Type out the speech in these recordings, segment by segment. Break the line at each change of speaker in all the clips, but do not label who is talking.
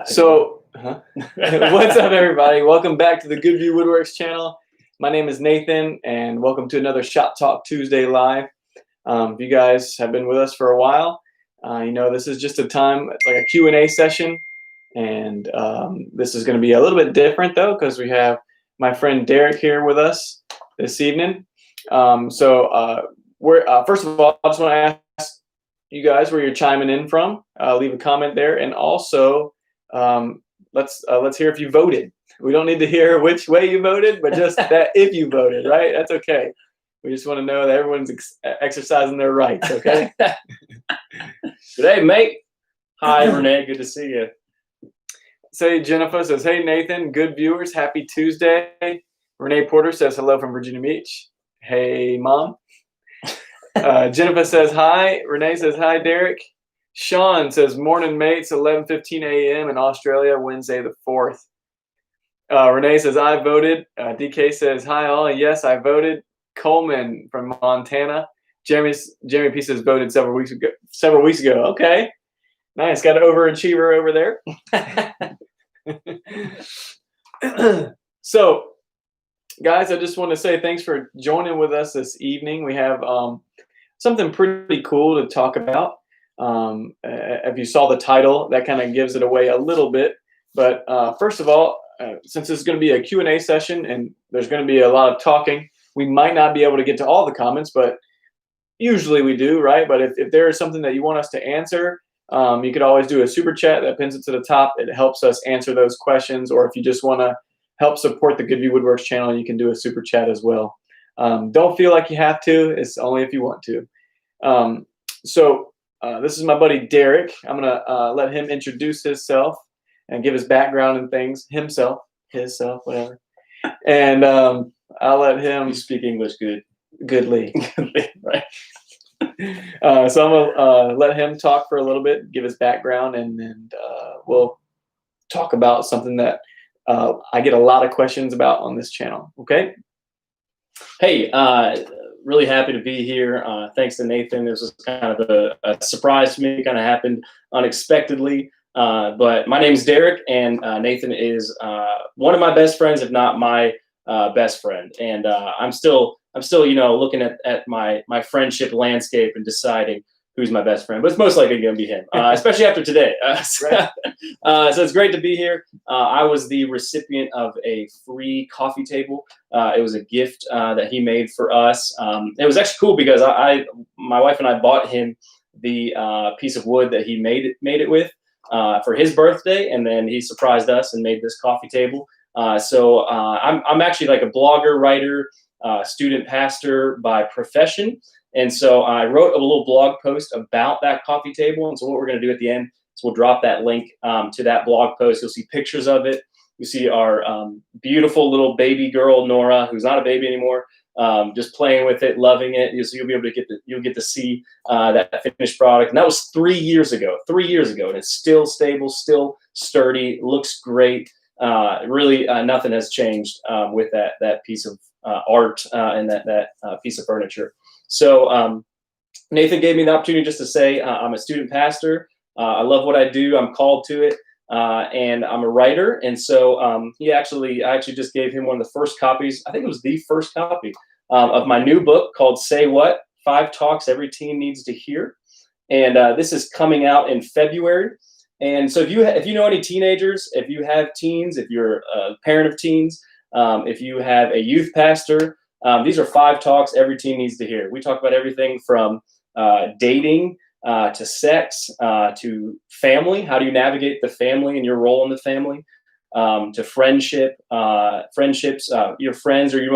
So, what's up, everybody? Welcome back to the Good View Woodworks channel. My name is Nathan, and welcome to another Shop Talk Tuesday live. If you guys have been with us for a while, you know this is just a time, like a Q&A session, and this is going to be a little bit different, though, because we have my friend Derek here with us this evening. First of all, I just want to ask you guys where you're chiming in from. Leave a comment there, and also let's hear if you voted. We don't need to hear which way you voted, but just that if you voted, right? That's okay. We just want to know that everyone's exercising their rights, okay?
Good day, mate. Hi, Renee. Good to see you.
Say Jennifer says, hey, Nathan, good viewers. Happy Tuesday. Renee Porter says hello from Virginia Beach. Hey, Mom. Jennifer says hi. Renee says hi, Derek. Sean says morning, mates. 11:15 a.m. in Australia, Wednesday the 4th. Renee says I voted. DK says hi all. Yes, I voted. Coleman from Montana. Jeremy P says voted several weeks ago. Okay, nice. Got an overachiever over there. So, guys, I just want to say thanks for joining with us this evening. We have something pretty cool to talk about. If you saw the title, that kind of gives it away a little bit. But first of all, since this is going to be a Q&A session and there's going to be a lot of talking, we might not be able to get to all the comments, but usually we do, right? But if there is something that you want us to answer, you could always do a super chat that pins it to the top. It helps us answer those questions. Or if you just want to help support the Good View Woodworks channel, you can do a super chat as well. Don't feel like you have to. It's only if you want to. This is my buddy Derek. I'm going to let him introduce himself and give his background and things. Himself, whatever. And I'll let him...
You speak English
goodly.
Right.
So I'm going to let him talk for a little bit, give his background, and we'll talk about something that I get a lot of questions about on this channel. Okay?
Hey, really happy to be here. Thanks to Nathan. This was kind of a surprise to me. It kind of happened unexpectedly. But my name is Derek, and Nathan is one of my best friends, if not my best friend. And I'm still, looking at my friendship landscape and deciding who's my best friend. But it's most likely going to be him, especially after today. So it's great to be here. I was the recipient of a free coffee table. It was a gift that he made for us. It was actually cool because my wife and I bought him the piece of wood that he made it with for his birthday, and then he surprised us and made this coffee table. So I'm actually like a blogger, writer, student pastor by profession. And so I wrote a little blog post about that coffee table. And so what we're going to do at the end is we'll drop that link to that blog post. You'll see pictures of it. You see our beautiful little baby girl, Nora, who's not a baby anymore, just playing with it, loving it. So you'll be able to you'll get to see that finished product. And that was 3 years ago, and it's still stable, still sturdy, looks great. Really, nothing has changed with that piece of art and that piece of furniture. So Nathan gave me the opportunity just to say I'm a student pastor. I love what I do. I'm called to it. And I'm a writer. And so I actually just gave him one of the first copies. I think it was the first copy of my new book called Say What? 5 Talks Every Teen Needs to Hear. And this is coming out in February. And so if you know any teenagers, if you have teens, if you're a parent of teens, if you have a youth pastor, these are 5 talks every teen needs to hear. We talk about everything from dating to sex, to family. How do you navigate the family and your role in the family? To friendships. Your friends are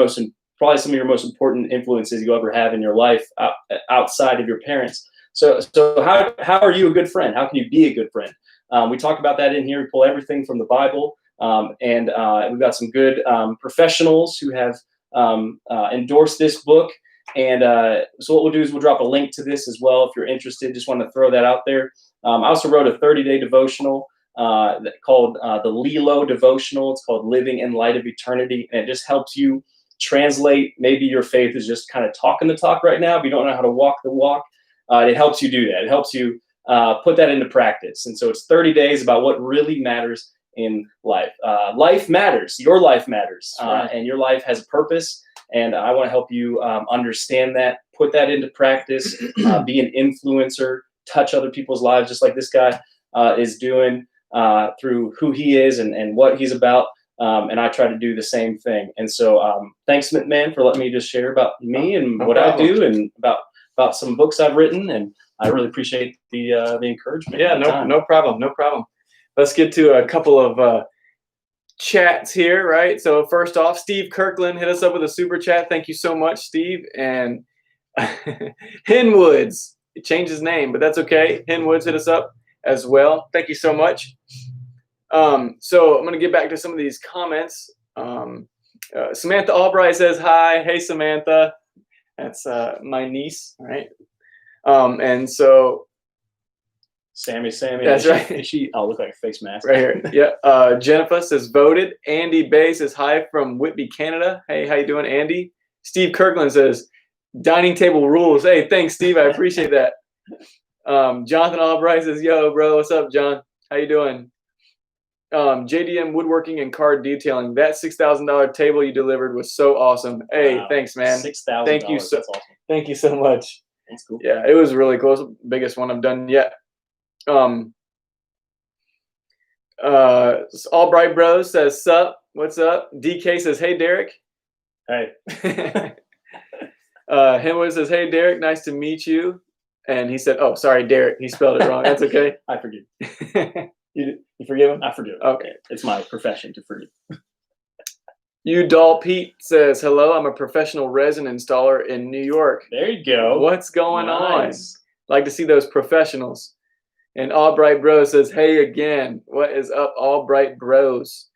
probably some of your most important influences you'll ever have in your life outside of your parents. So how are you a good friend? How can you be a good friend? We talk about that in here. We pull everything from the Bible, and we've got some good professionals who have endorsed this book. And so what we'll do is we'll drop a link to this as well if you're interested. Just want to throw that out there. I also wrote a 30-day devotional called the Lilo devotional. It's called Living in Light of Eternity, and it just helps you translate. Maybe your faith is just kind of talking the talk right now, but you don't know how to walk the walk. It helps you do that. It helps you put that into practice. And so it's 30 days about what really matters in life. Life matters. Your life matters. And your life has a purpose. And I want to help you understand that, put that into practice, be an influencer, touch other people's lives, just like this guy is doing through who he is and what he's about. And I try to do the same thing. And so thanks, man, for letting me just share about me and what I do and about some books I've written. And I really appreciate the encouragement.
Yeah, no problem. Let's get to a couple of chats here, right? So first off, Steve Kirkland hit us up with a super chat. Thank you so much, Steve. And Henwoods, he changed his name, but that's okay. Henwoods hit us up as well. Thank you so much. So I'm going to get back to some of these comments. Samantha Albright says hi. Hey, Samantha. That's my niece, right? And so
Sammy.
That's right.
I'll look like a face mask.
Right here. Yeah. Jennifer says voted. Andy Bay says hi from Whitby, Canada. Hey, how you doing, Andy? Steve Kirkland says dining table rules. Hey, thanks, Steve. I appreciate that. Jonathan Albright says, yo, bro, what's up, John? How you doing? JDM Woodworking and Card Detailing. That $6,000 table you delivered was so awesome. Hey, wow. Thanks, man.
$6,000.
Thank you so.
That's awesome.
Thank you so much.
That's cool.
Yeah, it was really cool. It's the biggest one I've done yet. Albright Bros says sup. What's up? DK says hey, Derek.
Hey.
Henwood says hey, Derek. Nice to meet you. And he said, oh, sorry, Derek. He spelled it wrong. That's okay.
I forgive.
You forgive him?
I forgive.
Okay.
It's my profession to forgive.
Udall Pete says, hello, I'm a professional resin installer in New York.
There you go.
What's going on? Like to see those professionals. And Albright Bros says, hey again. What is up, Albright Bros?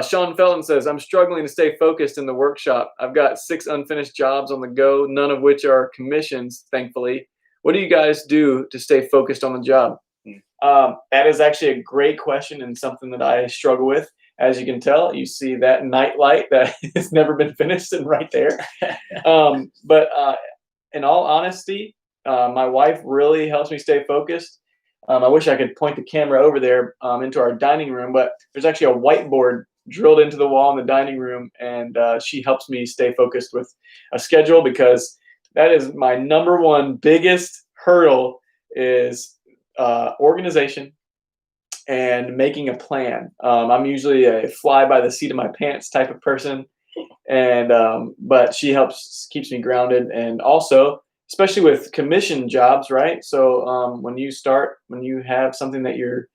Sean Felton says, I'm struggling to stay focused in the workshop. I've got 6 unfinished jobs on the go, none of which are commissions, thankfully. What do you guys do to stay focused on the job? That is actually a great question and something that I struggle with. As you can tell, you see that night light that has never been finished and right there. But in all honesty, my wife really helps me stay focused. I wish I could point the camera over there into our dining room, but there's actually a whiteboard drilled into the wall in the dining room, and she helps me stay focused with a schedule, because that is my number one biggest hurdle is organization and making a plan. I'm usually a fly by the seat of my pants type of person, and but she keeps me grounded, and also especially with commission jobs, right? So when you have something that you've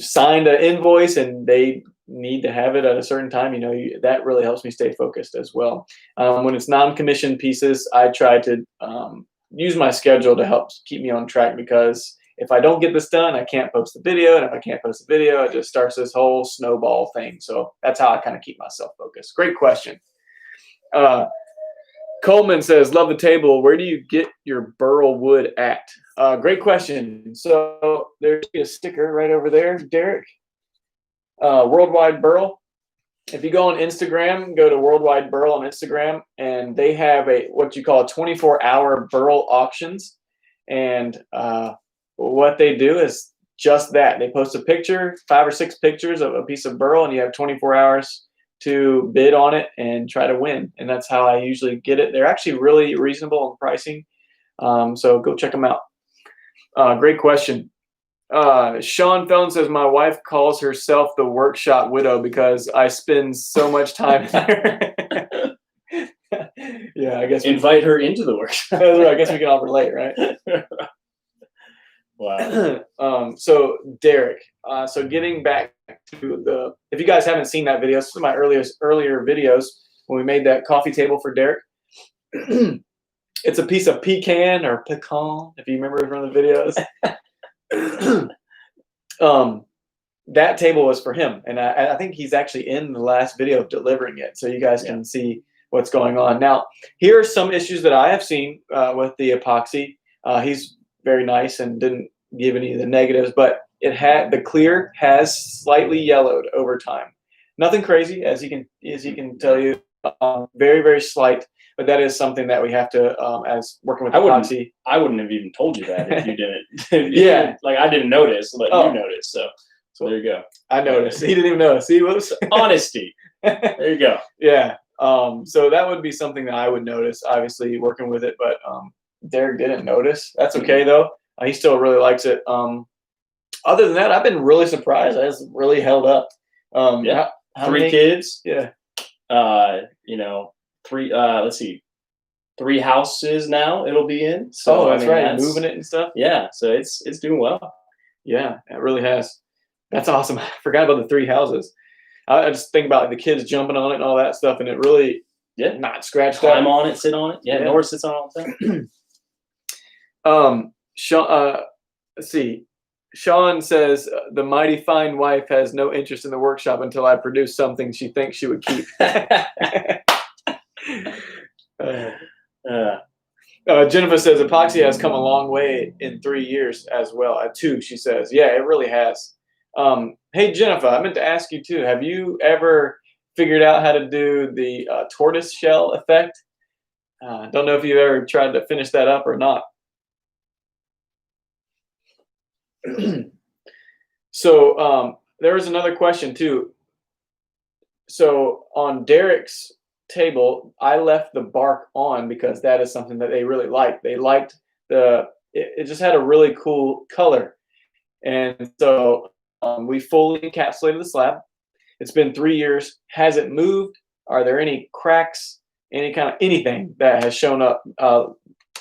signed an invoice and they need to have it at a certain time, that really helps me stay focused as well. When it's non-commissioned pieces, I try to use my schedule to help keep me on track, because if I don't get this done, I can't post the video. And if I can't post the video, it just starts this whole snowball thing. So that's how I kind of keep myself focused. Great question. Coleman says, love the table. Where do you get your Burl wood at? Great question. So there's a sticker right over there, Derek. Worldwide Burl. If you go on Instagram, go to Worldwide Burl on Instagram, and they have what you call a 24-hour Burl auctions. And what they do is just that. They post a picture, 5 or 6 pictures of a piece of Burl, and you have 24 hours to bid on it and try to win. And that's how I usually get it. They're actually really reasonable in pricing. So go check them out. Great question. Sean Felton says, my wife calls herself the workshop widow because I spend so much time there. Yeah, I guess
invite her into the workshop.
I guess we can all relate, right?
Wow.
So Derek, so getting back to if you guys haven't seen that video, some of my earlier videos when we made that coffee table for Derek. It's a piece of pecan or pecan, if you remember from the videos. That table was for him, and I think he's actually in the last video of delivering it, so you guys can see what's going on. Now, here are some issues that I have seen with the epoxy. He's very nice and didn't give any of the negatives, but the clear has slightly yellowed over time. Nothing crazy, as he can tell you, very, very slight. but that is something that we have to, as working with
I
epoxy.
I wouldn't have even told you that if you didn't.
Yeah.
Like I didn't notice, but
Oh.
you noticed. So there you go.
I noticed. He didn't even notice. He was
Honesty. There you go.
Yeah. So that would be something that I would notice, obviously working with it, but Derek didn't notice. That's okay though. He still really likes it. Other than that, I've been really surprised. It's really held up.
Yeah.
How
3
many
kids.
Yeah.
You know, 3. Let's see, 3 houses now it'll be in. So
that's
I mean,
right. Moving it and stuff.
Yeah. So it's doing well.
Yeah, it really has. That's awesome. I forgot about the 3 houses. I just think about the kids jumping on it and all that stuff, and it really not scratched
Climb
up.
on it, sit on it. Yeah. Nora sits on it all the time.
Sean, let's see. Sean says the mighty fine wife has no interest in the workshop until I produce something she thinks she would keep. Jennifer says epoxy has come a long way in 3 years as well. 2, she says. Yeah, it really has. Hey, Jennifer, I meant to ask you too. Have you ever figured out how to do the tortoise shell effect? Don't know if you've ever tried to finish that up or not. So there was another question too. So on Derek's table, I left the bark on because that is something that they really liked. They liked it just had a really cool color. And so we fully encapsulated the slab. It's been 3 years. Has it moved? Are there any cracks, any kind of anything that has shown up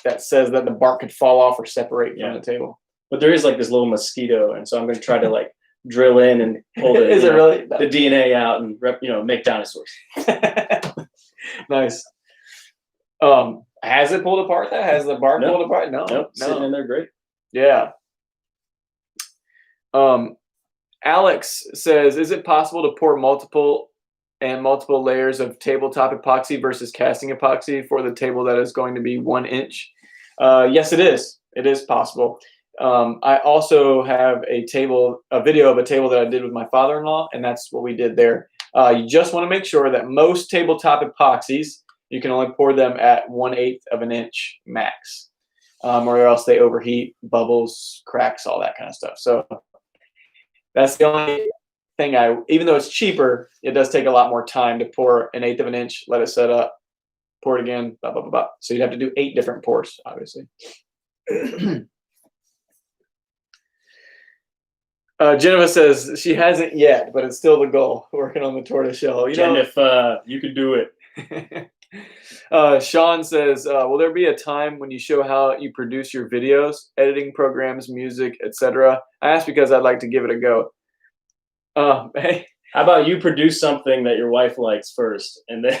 that says that the bark could fall off or separate from the table?
But there is like this little mosquito, and so I'm going to try to like drill in and pull the,
really
the DNA out and make dinosaurs.
Nice. Has it pulled apart? Has the bark pulled apart? No.
Sitting in there great.
Yeah. Alex says, is it possible to pour multiple layers of tabletop epoxy versus casting epoxy for the table that is going to be 1 inch? Yes, it is. It is possible. I also have a video of a table that I did with my father-in-law, and that's what we did there. You just want to make sure that most tabletop epoxies, you can only pour them at 1/8 of an inch max, or else they overheat, bubbles, cracks, all that kind of stuff. So that's the only thing even though it's cheaper, it does take a lot more time to pour 1/8 of an inch, let it set up, pour it again, blah, blah, blah, blah. So you'd have to do 8 different pours, obviously. Jennifer says she hasn't yet, but it's still the goal, working on the tortoise shell.
Jennifer, you could do it.
Sean says, will there be a time when you show how you produce your videos, editing programs, music, etc.? I asked because I'd like to give it a go. Hey.
How about you produce something that your wife likes first, and then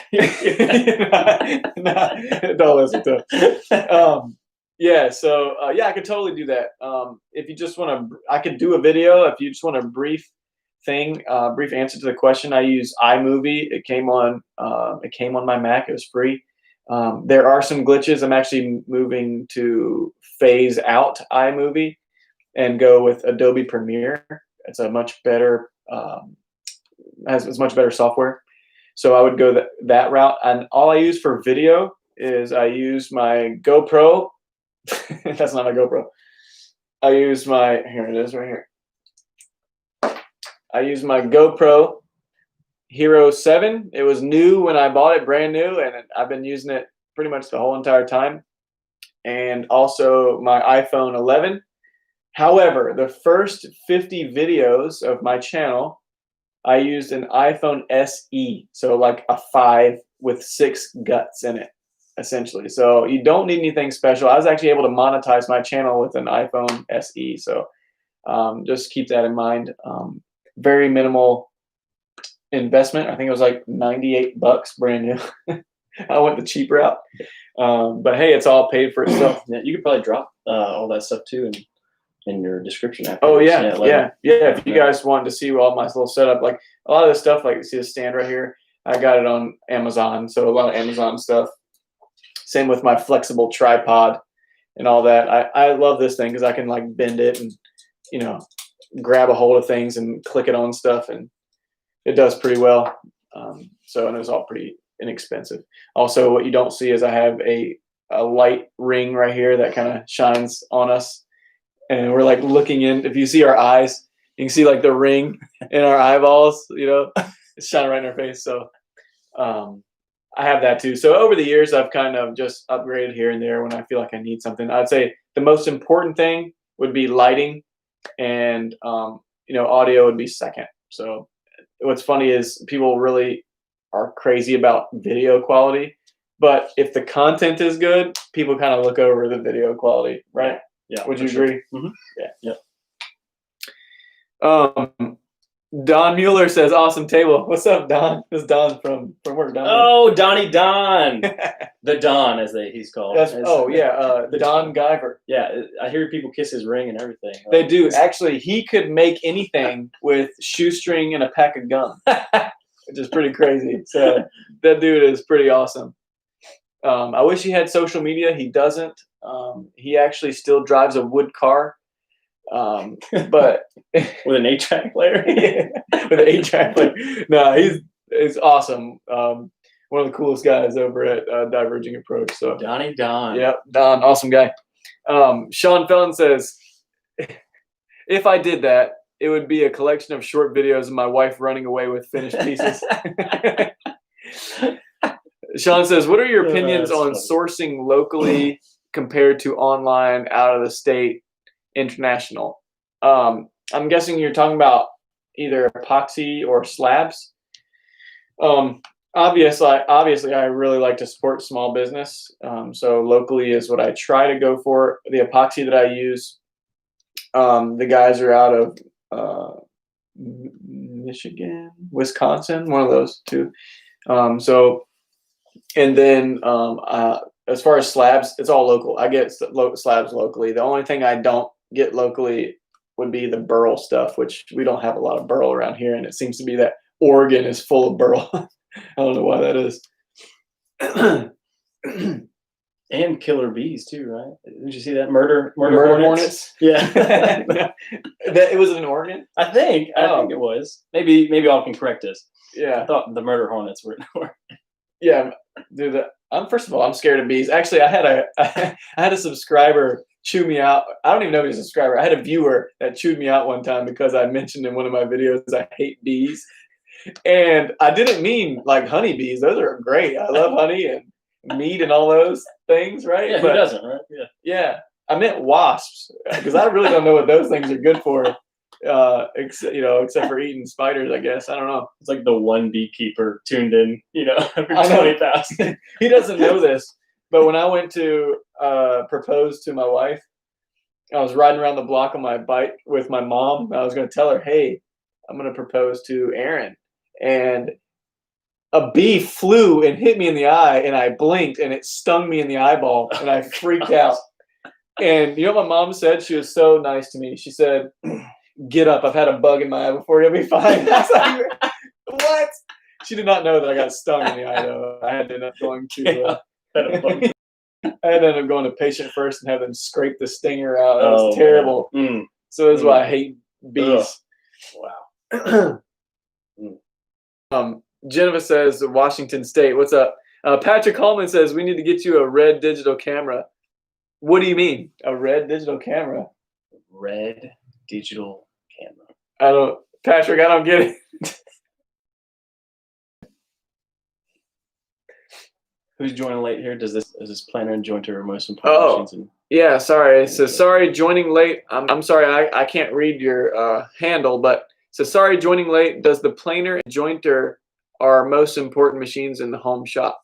don't listen to it. Yeah, so I could totally do that. If you just want to, I could do a video. If you just want a brief answer to the question, I use iMovie. It came on my Mac. It was free. There are some glitches. I'm actually moving to phase out iMovie and go with Adobe Premiere. It's a much better it's much better software. So I would go that route. And all I use for video is I use my GoPro. That's not my GoPro. I use here it is right here. I use my GoPro Hero 7. It was new when I bought it, brand new, and I've been using it pretty much the whole entire time. And also my iPhone 11. However, the first 50 videos of my channel, I used an iPhone SE. So like a 5 with 6 guts in it, essentially. So you don't need anything special. I was actually able to monetize my channel with an iPhone SE. So just keep that in mind. Very minimal investment. I think it was like $98 brand new. I went the cheap route. But hey, it's all paid for itself.
Yeah, you could probably drop all that stuff too in your description.
Oh yeah. If you guys wanted to see all my little setup, like a lot of this stuff, like you see the stand right here, I got it on Amazon. So a lot of Amazon stuff. Same with my flexible tripod and all that. I love this thing because I can like bend it and grab a hold of things and click it on stuff, and it does pretty well. So and it was all pretty inexpensive. Also, what you don't see is I have a light ring right here that kind of shines on us, and we're like looking in. If you see our eyes, you can see like the ring in our eyeballs. It's shining right in our face. So I have that too. So over the years, I've kind of just upgraded here and there when I feel like I need something. I'd say the most important thing would be lighting, and audio would be second. So what's funny is people really are crazy about video quality, but if the content is good, people kind of look over the video quality, right?
Yeah.
Would you agree?
Mm-hmm.
Yeah. Don Mueller says, "Awesome table." What's up, Don? This is Don from work. Don.
Oh, Donnie Don, the Don as he's called.
The Don Guyver.
Yeah, I hear people kiss his ring and everything.
They do. Actually, he could make anything with shoestring and a pack of gum, which is pretty crazy. So that dude is pretty awesome. I wish he had social media. He doesn't. He actually still drives a wood car. But
with an 8-track player.
With an 8-track player. No, he's awesome. One of the coolest guys over at Diverging Approach. So
Donnie Don.
Yep, Don, awesome guy. Sean Fellon says, if I did that, it would be a collection of short videos of my wife running away with finished pieces. Sean says, what are your opinions on sourcing locally compared to online, out of the state, international? I'm guessing you're talking about either epoxy or slabs. Obviously, I really like to support small business. So locally is what I try to go for. The epoxy that I use, the guys are out of Michigan, Wisconsin, one of those two. And then as far as slabs, it's all local. I get slabs locally. The only thing I don't get locally would be the Burl stuff, which we don't have a lot of Burl around here, and it seems to be that Oregon is full of Burl. I don't know why that is.
And killer bees too, right? Did you see that murder
hornets?
Yeah.
It was in Oregon?
I think it was. Maybe y'all can correct us.
Yeah.
I thought the murder hornets were in Oregon.
Yeah, dude. First of all, I'm scared of bees. Actually, I had a subscriber chew me out. I don't even know if he's a subscriber. I had a viewer that chewed me out one time because I mentioned in one of my videos I hate bees, and I didn't mean like honeybees. Those are great. I love honey and meat and all those things, right?
Yeah, who doesn't, right? Yeah.
Yeah, I meant wasps because I really don't know what those things are good for. Except for eating spiders, I guess. I don't know.
It's like the one beekeeper tuned in, every 20,000.
He doesn't know this, but when I went to propose to my wife, I was riding around the block on my bike with my mom. I was going to tell her, hey, I'm going to propose to Aaron. And a bee flew and hit me in the eye, and I blinked, and it stung me in the eyeball, and I freaked out. And you know what my mom said? She was so nice to me. She said, get up. I've had a bug in my eye before. You'll be fine. I was like, what? She did not know that I got stung in the eye, though. I had to end up going to patient first and have them scrape the stinger out. That was terrible. So that's why I hate bees.
Wow.
Jennifer says, Washington State. What's up? Patrick Hallman says, we need to get you a red digital camera. What do you mean? A red digital camera?
Red digital camera.
Patrick, I don't get it.
Who's joining late here? Is this planner and jointer most important?
Yeah, sorry. So sorry, joining late. I'm sorry, I can't read your handle, but so sorry, joining late. Does the planer and jointer are most important machines in the home shop?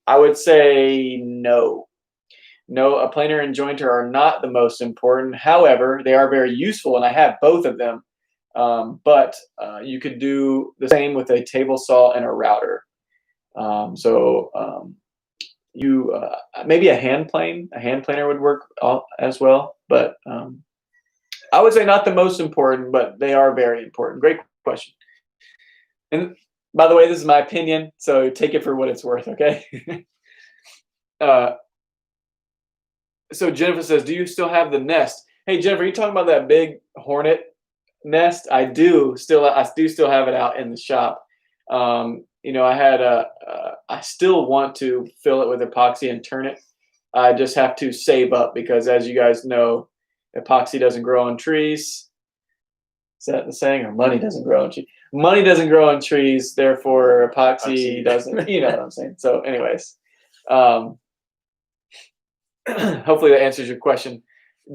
I would say no. No, a planer and jointer are not the most important. However, they are very useful, and I have both of them. But you could do the same with a table saw and a router. Maybe a hand planer would work as well. But I would say not the most important, but they are very important. Great question. And by the way, this is my opinion, so take it for what it's worth, okay? So Jennifer says, do you still have the nest? Hey, Jennifer, you talking about that big hornet nest? I do still have it out in the shop. I still want to fill it with epoxy and turn it. I just have to save up because, as you guys know, epoxy doesn't grow on trees. Is that the saying? Or money doesn't grow on trees? Money doesn't grow on trees, therefore epoxy doesn't. You know what I'm saying? So, anyways, hopefully that answers your question.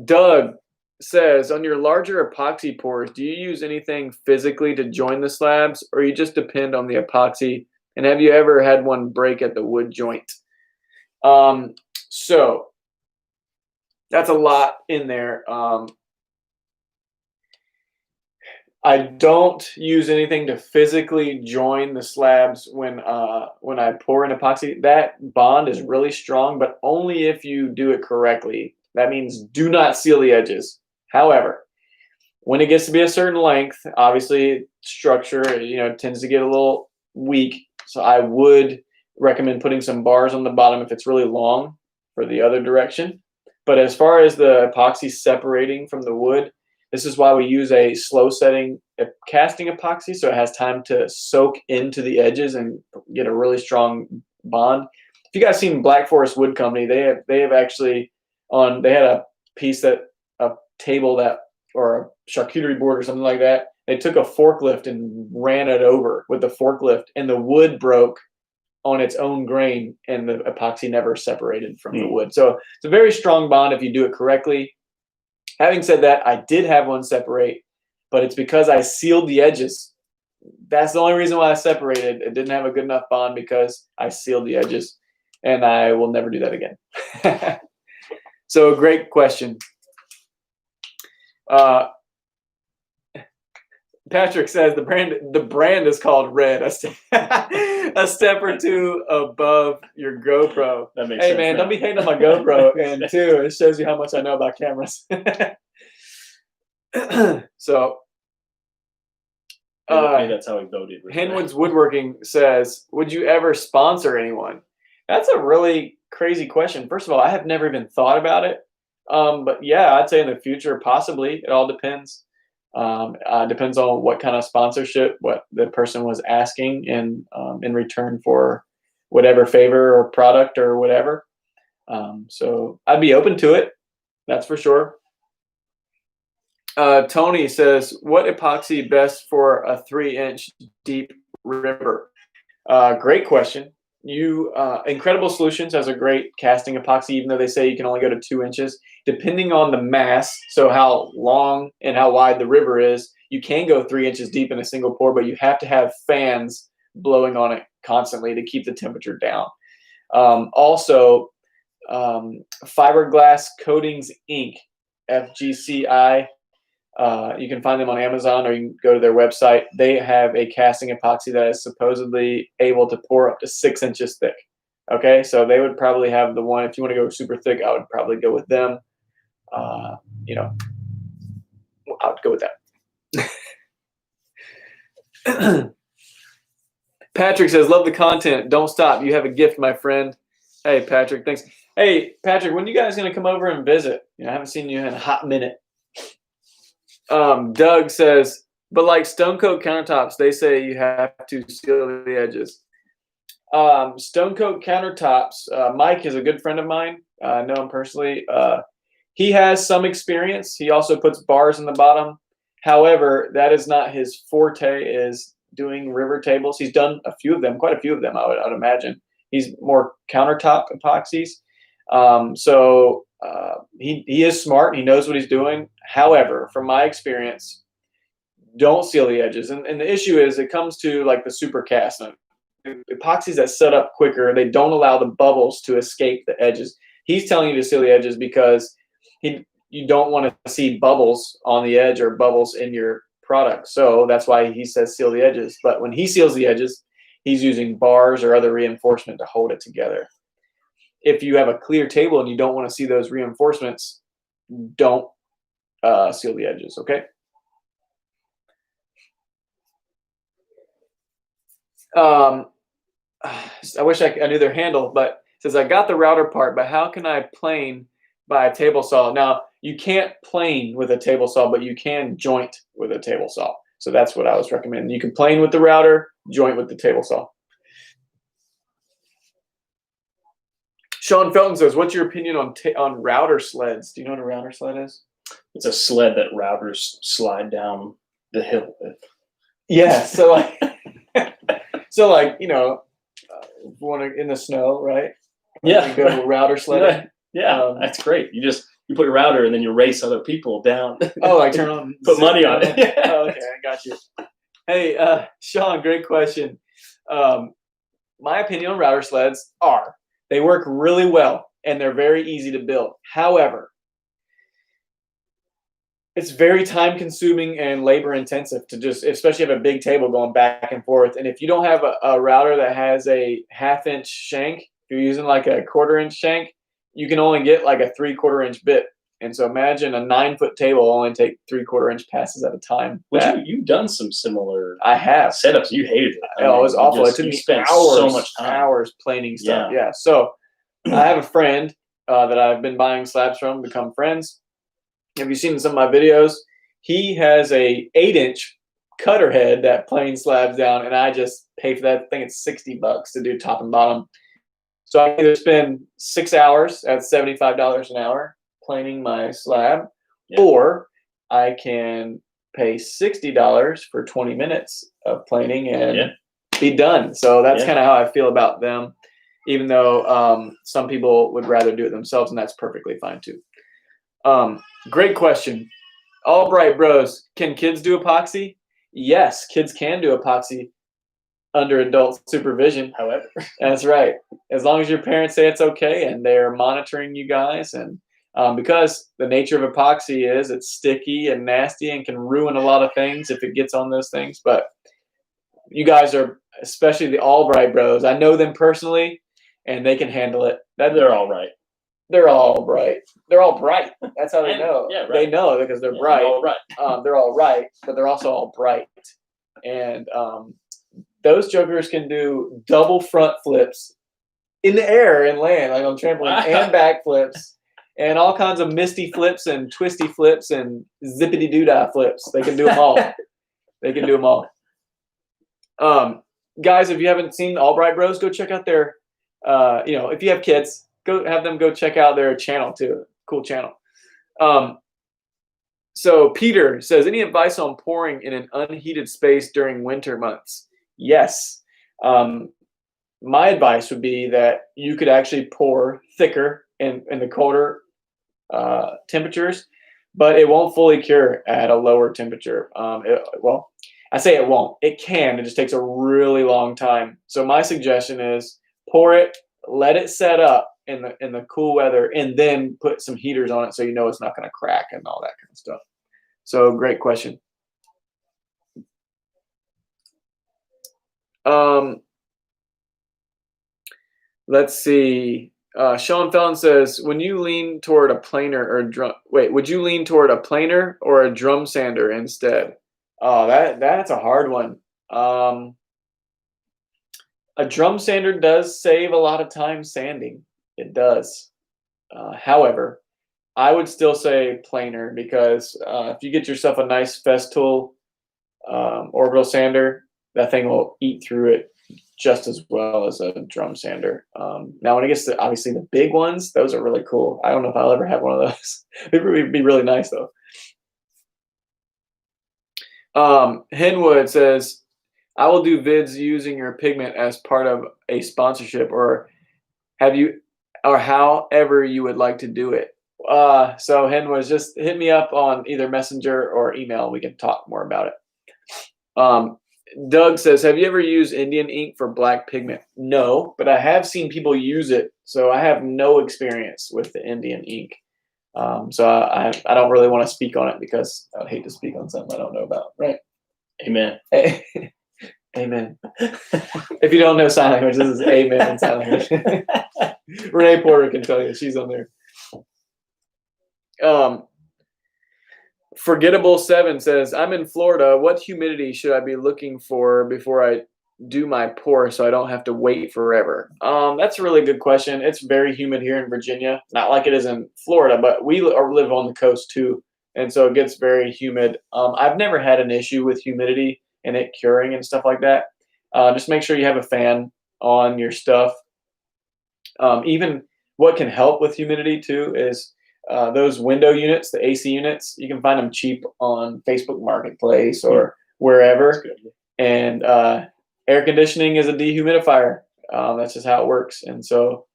Doug says, on your larger epoxy pours, do you use anything physically to join the slabs, or you just depend on the epoxy? And have you ever had one break at the wood joint? So that's a lot in there. I don't use anything to physically join the slabs when I pour in epoxy. That bond is really strong, but only if you do it correctly. That means do not seal the edges. However, when it gets to be a certain length, obviously structure, tends to get a little weak. So I would recommend putting some bars on the bottom if it's really long for the other direction. But as far as the epoxy separating from the wood, this is why we use a slow setting casting epoxy, so it has time to soak into the edges and get a really strong bond. If you guys seen Black Forest Wood Company, they have actually they had a table or a charcuterie board or something like that. They took a forklift and ran it over with the forklift, and the wood broke on its own grain, and the epoxy never separated from the wood. So it's a very strong bond if you do it correctly. Having said that, I did have one separate, but it's because I sealed the edges. That's the only reason why I separated. It didn't have a good enough bond because I sealed the edges, and I will never do that again. So great question. Patrick says the brand is called Red, a step or two above your GoPro.
That makes
hey
sense
man,
now.
Don't be hating on my GoPro. And two, it shows you how much I know about cameras. So
maybe that's how he voted.
Henwood's Woodworking says, would you ever sponsor anyone? That's a really crazy question. First of all, I have never even thought about it. But yeah, I'd say in the future, possibly. It all depends. Depends on what kind of sponsorship, what the person was asking in return for whatever favor or product or whatever. So I'd be open to it. That's for sure. Tony says, what epoxy best for a 3-inch deep river? Great question. Incredible Solutions has a great casting epoxy, even though they say you can only go to 2 inches. Depending on the mass, so how long and how wide the river is, you can go 3 inches deep in a single pour, but you have to have fans blowing on it constantly to keep the temperature down. Also, Fiberglass Coatings Inc., FGCI, you can find them on Amazon, or you can go to their website. They have a casting epoxy that is supposedly able to pour up to 6 inches thick. Okay, so they would probably have the one. If you want to go super thick, I would probably go with them. I would go with that. Patrick says, love the content. Don't stop. You have a gift, my friend. Hey, Patrick, thanks. Hey, Patrick, when are you guys going to come over and visit? I haven't seen you in a hot minute. Doug says, but like Stone Coat countertops, they say you have to seal the edges. Stone Coat countertops, Mike is a good friend of mine. I know him personally. He has some experience. He also puts bars in the bottom. However, that is not his forte, is doing river tables. He's done a few of them, quite a few of them, I would imagine. He's more countertop epoxies. He is smart. He knows what he's doing. However, from my experience, don't seal the edges. And the issue is it comes to like the super cast. Epoxies that set up quicker, they don't allow the bubbles to escape the edges. He's telling you to seal the edges because you don't want to see bubbles on the edge or bubbles in your product. So that's why he says seal the edges. But when he seals the edges, he's using bars or other reinforcement to hold it together. If you have a clear table and you don't want to see those reinforcements, don't seal the edges, okay? I wish I knew their handle, but it says, I got the router part, but how can I plane by a table saw? Now, you can't plane with a table saw, but you can joint with a table saw. So that's what I was recommending. You can plane with the router, joint with the table saw. Sean Felton says, "What's your opinion on router sleds? Do you know what a router sled is?"
It's a sled that routers slide down the hill with.
Yeah. So like, you know, in the snow, right?
Yeah.
You go router sledding.
Yeah, that's great. You put your router and then you race other people down.
Oh, I turn on.
Put money on it.
Oh, okay, I got you. Hey, Sean, great question. My opinion on router sleds are they work really well and they're very easy to build. However, it's very time consuming and labor intensive to especially have a big table going back and forth. And if you don't have a router that has a 1/2 inch shank, if you're using like a 1/4 inch shank, you can only get like a 3/4 inch bit. And so imagine a 9-foot table will only take 3/4 inch passes at a time.
You've done some similar
I have
setups. You hated it.
It was awful. It took me hours planing stuff. Yeah. So I have a friend that I've been buying slabs from, become friends. Have you seen some of my videos? He has a 8-inch cutter head that planes slabs down, and I just pay for that. I think it's $60 to do top and bottom. So I either spend 6 hours at $75 an hour planing my slab, or I can pay $60 for 20 minutes of planing and be done. So that's kind of how I feel about them, even though some people would rather do it themselves, and that's perfectly fine too. Great question. All Bright Bros, can kids do epoxy? Yes, kids can do epoxy under adult supervision.
However,
that's right. As long as your parents say it's okay and they're monitoring you guys, and because the nature of epoxy is it's sticky and nasty and can ruin a lot of things if it gets on those things. But you guys are, especially the All Bright Bros, I know them personally, and they can handle it.
They're all right.
They're all bright. They're all bright. That's how they know.
Yeah, right.
They know because they're bright.
They're all right.
They're all right, but they're also all bright. And those jokers can do double front flips in the air and land, like on trampoline, and back flips, and all kinds of misty flips and twisty flips and zippity doo-dah flips. They can do them all. They can do them all. Guys, if you haven't seen All Bright Bros, go check out their, if you have kids, have them go check out their channel too. Cool channel. So Peter says, any advice on pouring in an unheated space during winter months? Yes. My advice would be that you could actually pour thicker in the colder temperatures, but it won't fully cure at a lower temperature. Well, I say it won't. It can. It just takes a really long time. So my suggestion is pour it, let it set up in the cool weather, and then put some heaters on it so you know it's not going to crack and all that kind of stuff. So great question. Let's see. Sean Felton says, when you lean toward a planer or drum, would you lean toward a planer or a drum sander instead? Oh, that's a hard one. A drum sander does save a lot of time sanding. It does. However, I would still say planer because if you get yourself a nice Festool orbital sander, that thing will eat through it just as well as a drum sander. Now, when it gets to obviously the big ones, those are really cool. I don't know if I'll ever have one of those. It would be really nice though. Henwood says, I will do vids using your pigment as part of a sponsorship, or however you would like to do it. So Henwood, just hit me up on either Messenger or email. We can talk more about it. Doug says, have you ever used Indian ink for black pigment? No, but I have seen people use it. So I have no experience with the Indian ink. So I don't really want to speak on it because I'd hate to speak on something I don't know about. Right.
Amen.
Amen. If you don't know sign language, this is amen in sign language. Renee Porter can tell you. She's on there. Forgettable 7 says, I'm in Florida. What humidity should I be looking for before I do my pour so I don't have to wait forever? That's a really good question. It's very humid here in Virginia. Not like it is in Florida, but we live on the coast too. And so it gets very humid. I've never had an issue with humidity and it curing and stuff like that. Just make sure you have a fan on your stuff. Even what can help with humidity too is those window units, the AC units. You can find them cheap on Facebook Marketplace or wherever. And air conditioning is a dehumidifier. That's just how it works. And so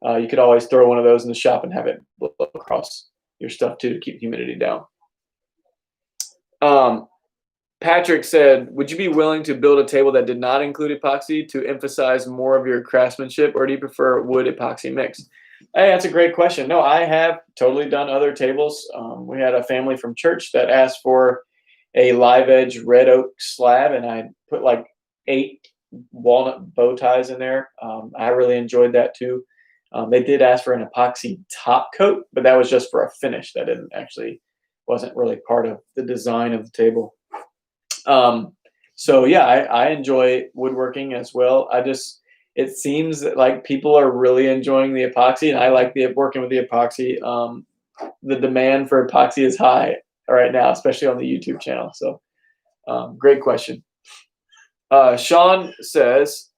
you could always throw one of those in the shop and have it blow across your stuff too to keep humidity down. Patrick said, would you be willing to build a table that did not include epoxy to emphasize more of your craftsmanship, or do you prefer wood epoxy mix? Hey, that's a great question. No, I have totally done other tables. We had a family from church that asked for a live edge red oak slab, and I put like 8 walnut bow ties in there. I really enjoyed that too. They did ask for an epoxy top coat, but that was just for a finish. That wasn't really part of the design of the table. So yeah, I enjoy woodworking as well. It seems that like people are really enjoying the epoxy, and I like working with the epoxy. The demand for epoxy is high right now, especially on the YouTube channel. So great question. Sean says,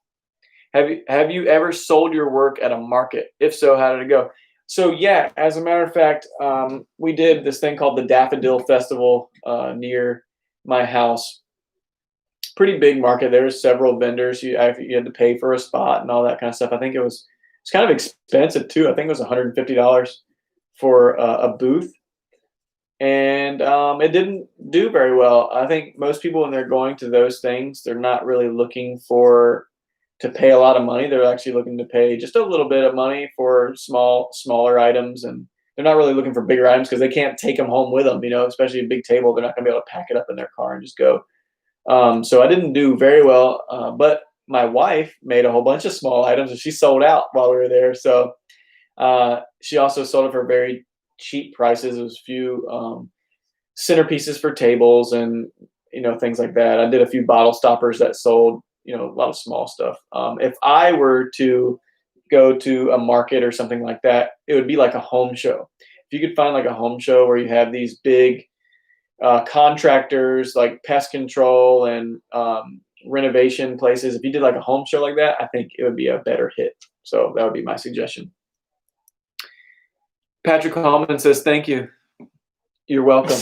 have you ever sold your work at a market? If so, how did it go? So yeah, as a matter of fact, we did this thing called the Daffodil Festival near my house. Pretty big market. There's several vendors. You had to pay for a spot and all that kind of stuff. I think it's kind of expensive too. I think it was $150 for a booth, and it didn't do very well. I think most people, when they're going to those things, they're not really looking to pay a lot of money. They're actually looking to pay just a little bit of money for smaller items, and they're not really looking for bigger items because they can't take them home with them. Especially a big table, they're not going to be able to pack it up in their car and just go. So I didn't do very well, but my wife made a whole bunch of small items, and she sold out while we were there. So she also sold it for very cheap prices. It was a few centerpieces for tables and things like that. I did a few bottle stoppers that sold a lot of small stuff. If I were to go to a market or something like that, it would be like a home show. If you could find like a home show where you have these big contractors like pest control and renovation places, if you did like a home show like that, I think it would be a better hit. So that would be my suggestion. Patrick Hallman says, thank you. You're welcome.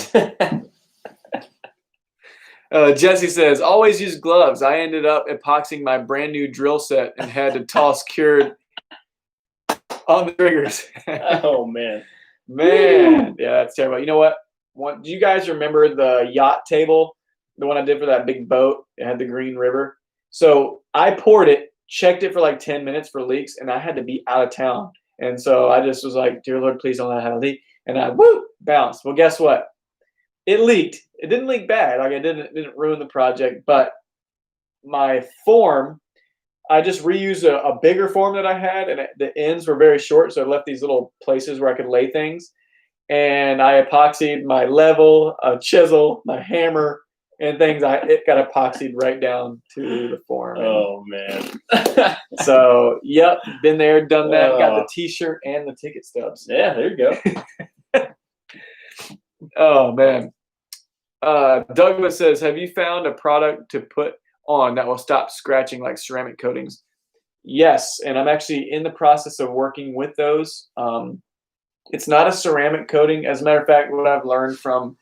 Jesse says, always use gloves. I ended up epoxying my brand new drill set and had to toss cured on the triggers.
Oh, man.
Man. Yeah, that's terrible. You know what? Do you guys remember the yacht table? The one I did for that big boat? It had the green river. So I poured it, checked it for like 10 minutes for leaks, and I had to be out of town. And so I just was like, dear Lord, please don't let it have a leak. And I bounced. Well, guess what? It leaked. It didn't leak bad. Like it didn't ruin the project, but my form, I just reused a bigger form that I had, and the ends were very short, so I left these little places where I could lay things. And I epoxied my level, a chisel, my hammer, and things. It got epoxied right down to the form.
Oh, man.
So, yep, been there, done that. Got the T-shirt and the ticket stubs.
Yeah, there you go.
Oh, man. Douglas says, have you found a product to put on that will stop scratching like ceramic coatings? Yes, and I'm actually in the process of working with those. It's not a ceramic coating. As a matter of fact, what I've learned from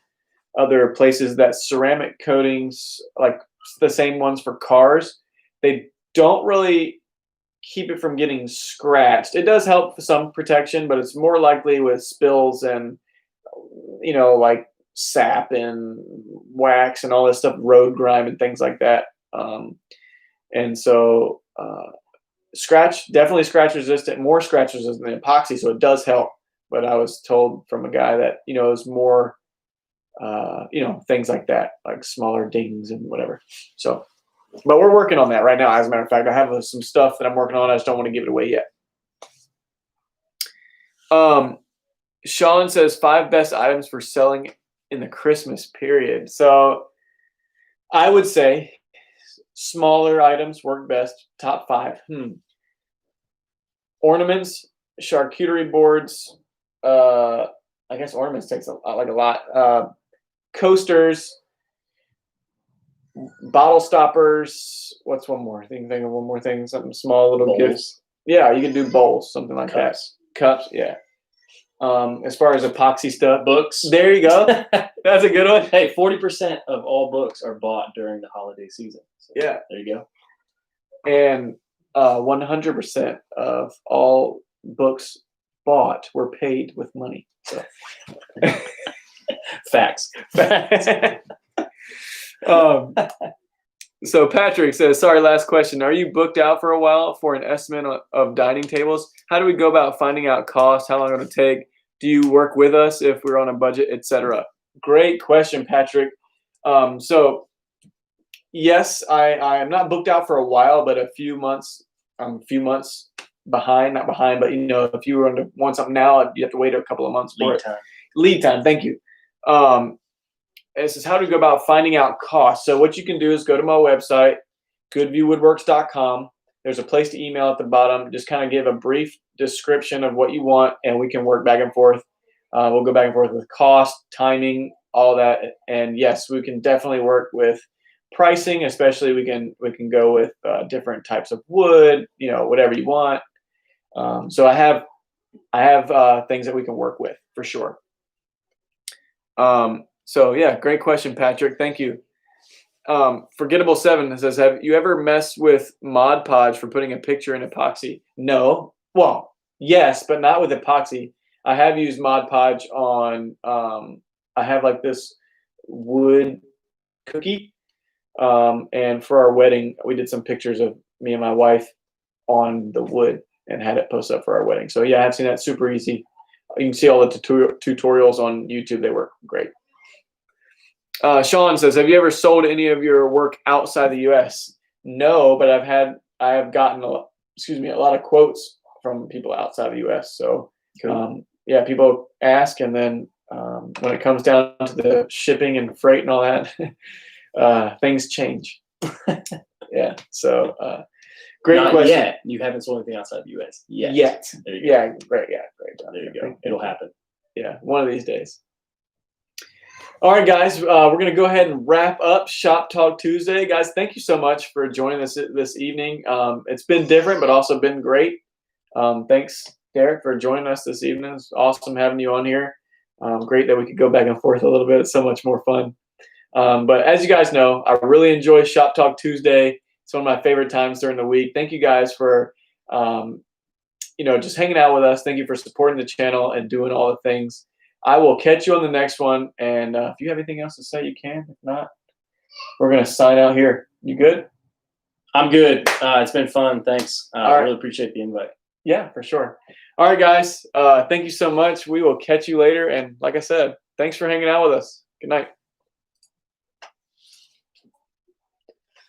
other places, that ceramic coatings, like the same ones for cars, they don't really keep it from getting scratched. It does help for some protection, but it's more likely with spills and, like sap and wax and all this stuff, road grime and things like that. And so definitely scratch resistant, more scratch resistant than epoxy, so it does help. But I was told from a guy that, is more, things like that, like smaller dings and whatever. So, but we're working on that right now. As a matter of fact, I have some stuff that I'm working on. I just don't want to give it away yet. Sean says 5 best items for selling in the Christmas period. So I would say smaller items work best. Top 5. Ornaments, charcuterie boards. I guess ornaments takes a lot. Coasters, bottle stoppers. What's one more thing? Think of one more thing. Something small, little
Bowls.
gifts. Yeah, you can do bowls, something like
Cups.
Cups, yeah. As far as epoxy stuff,
Books.
there you go. That's a good one.
Hey, 40% of all books are bought during the holiday season. So
Yeah.
there you go.
And 100% of all books bought were paid with money. So
Facts.
So Patrick says, sorry, last question. Are you booked out for a while for an estimate of dining tables? How do we go about finding out cost? How long it'll take? Do you work with us if we're on a budget, etc.? Great question, Patrick. So yes, I am not booked out for a while, but a few months behind, not behind, but if you want something now, you have to wait a couple of months for it. Lead time. Thank you. This is how to go about finding out costs. So what you can do is go to my website, goodviewwoodworks.com. There's a place to email at the bottom. Just kind of give a brief description of what you want, and we can work back and forth. We'll go back and forth with cost, timing, all that. And yes, we can definitely work with pricing, especially we can go with different types of wood, whatever you want. So I have things that we can work with for sure. So yeah, great question, Patrick. Thank you. Forgettable7 says, have you ever messed with Mod Podge for putting a picture in epoxy? No. Well, yes, but not with epoxy. I have used Mod Podge on, I have like this wood cookie. And for our wedding, we did some pictures of me and my wife on the wood and had it posted up for our wedding. So yeah, I've seen that. Super easy. You can see all the tutorials on YouTube. They work great. Sean says, have you ever sold any of your work outside the U.S.? No, but I have gotten a lot of quotes from people outside the U.S. So
Cool.
Yeah, people ask, and then when it comes down to the shipping and freight and all that, things change. Yeah. So great
Not
question.
yet. You haven't sold anything outside the U.S.
Yet.
There you go.
Yeah. Great. Yeah. Great.
There you go. It'll happen.
Yeah. One of these days. All right, guys, we're going to go ahead and wrap up Shop Talk Tuesday. Guys, thank you so much for joining us this evening. It's been different, but also been great. Thanks, Derek, for joining us this evening. It's awesome having you on here. Great that we could go back and forth a little bit. It's so much more fun. But as you guys know, I really enjoy Shop Talk Tuesday. It's one of my favorite times during the week. Thank you guys for, just hanging out with us. Thank you for supporting the channel and doing all the things. I will catch you on the next one. And if you have anything else to say, you can. If not, we're going to sign out here. You good?
I'm good. It's been fun. Thanks. I really appreciate the invite.
Yeah, for sure. All right, guys. Thank you so much. We will catch you later. And like I said, thanks for hanging out with us. Good night.